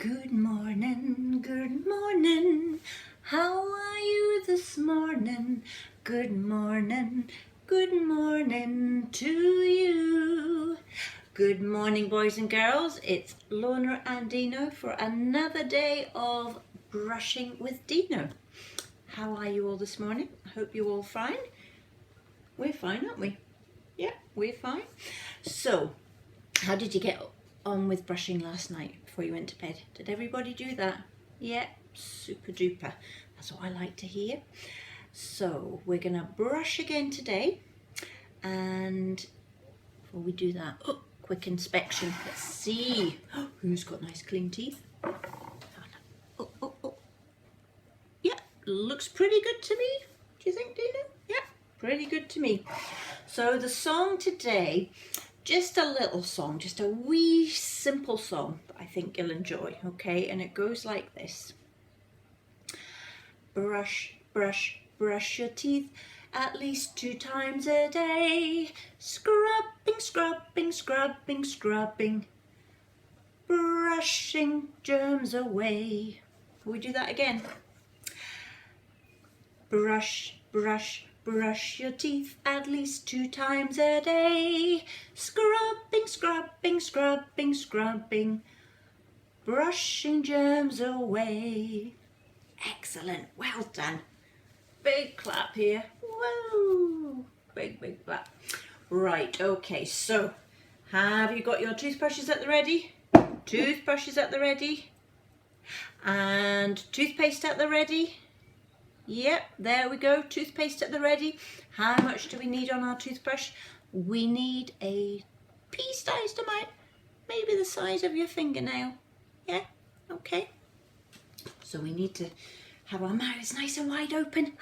Good morning, how are you this morning? Good morning to you. Good morning, boys and girls. It's Lorna and Dino for another day of brushing with Dino. How are you all this morning? I hope you're all fine. We're fine, aren't we? Yeah, we're fine. So, how did you get on with brushing last night before you went to bed? Did everybody do that? Yeah, super duper. That's what I like to hear. So we're gonna brush again today, and before we do that, quick inspection. Let's see who's got nice clean teeth. Yeah, looks pretty good to me. Do you think, Dino? Yeah, pretty good to me. So the song today, just a little song, just a wee simple song that I think you'll enjoy, okay? And it goes like this. Brush, brush, brush your teeth at least 2 times a day. Scrubbing, scrubbing, scrubbing, scrubbing. Brushing germs away. Will we do that again? Brush, brush, brush your teeth at least 2 times a day. Scrubbing, scrubbing, scrubbing, scrubbing. Brushing germs away. Excellent, well done. Big clap here. Whoa, big clap. Right, okay, so have you got your toothbrushes at the ready? Toothbrushes at the ready? And toothpaste at the ready? Yep, there we go, toothpaste at the ready. How much do we need on our toothbrush? We need a pea-sized amount, maybe the size of your fingernail. Yeah, okay. So we need to have our mouths nice and wide open.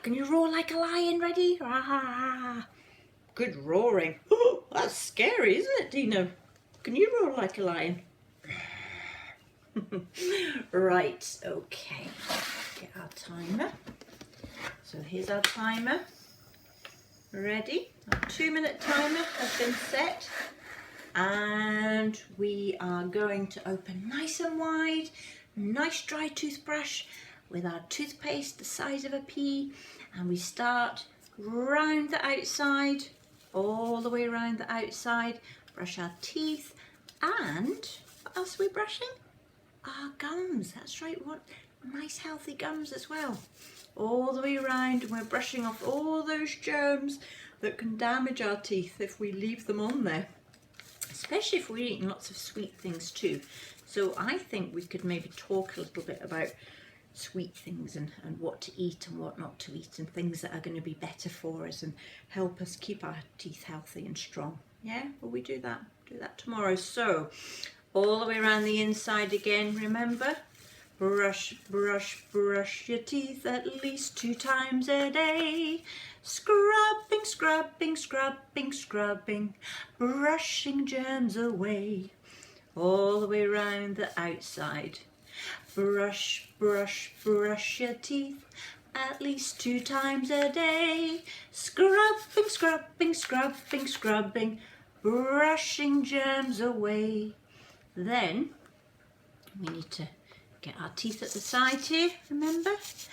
Can you roar like a lion? Ready? Good roaring. Oh, that's scary, isn't it, Dino? Can you roar like a lion? Right, okay. Get our timer. So here's our timer. Ready? Our 2-minute timer has been set. And we are going to open nice and wide. Nice dry toothbrush with our toothpaste the size of a pea, and we start round the outside, all the way around the outside, brush our teeth, and what else are we brushing? Our gums. That's right, what nice healthy gums as well, all the way around, and we're brushing off all those germs that can damage our teeth if we leave them on there, especially if we're eating lots of sweet things too. So I think we could maybe talk a little bit about sweet things and what to eat and what not to eat, and things that are going to be better for us and help us keep our teeth healthy and strong. Yeah, will we do that? Do that tomorrow. So all the way around the inside again, remember? Brush, brush, brush your teeth at least 2 times a day. Scrubbing, scrubbing, scrubbing, scrubbing. Brushing germs away. All the way around the outside. Brush, brush, brush your teeth at least 2 times a day. Scrubbing, scrubbing, scrubbing, scrubbing. Brushing germs away. Then we need to get our teeth at the side here, remember? So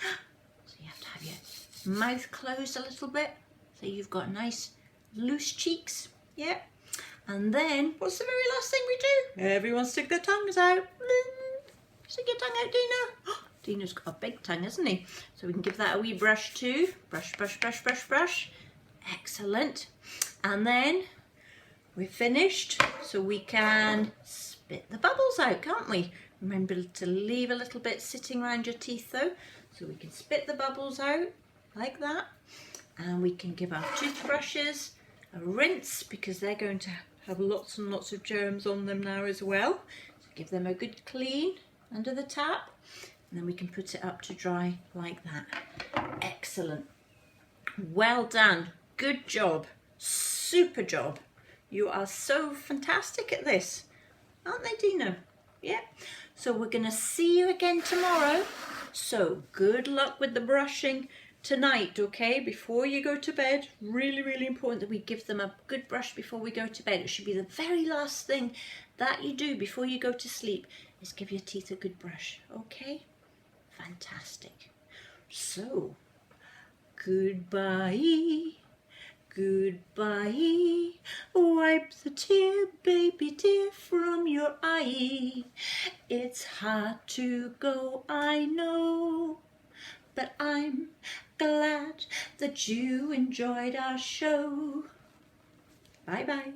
you have to have your mouth closed a little bit so you've got nice loose cheeks. Yeah. And then what's the very last thing we do? Everyone stick their tongues out. Stick your tongue out, Dino. Dino's got a big tongue, hasn't he? So we can give that a wee brush too. Brush, brush, brush, brush, brush. Excellent. And then we're finished, so we can spit the bubbles out, can't we? Remember to leave a little bit sitting around your teeth though, so we can spit the bubbles out like that. And we can give our toothbrushes a rinse, because they're going to have lots and lots of germs on them now as well. So give them a good clean under the tap, and then we can put it up to dry like that. Excellent. Well done. Good job. Super job. You are so fantastic at this, aren't they, Dino? Yeah. So we're going to see you again tomorrow. So good luck with the brushing tonight, okay, before you go to bed, really, really important that we give them a good brush before we go to bed. It should be the very last thing that you do before you go to sleep, is give your teeth a good brush, okay? Fantastic. So, goodbye, goodbye. Wipe the tear, baby dear, from your eye. It's hard to go, I know, but I'm glad that you enjoyed our show. Bye-bye.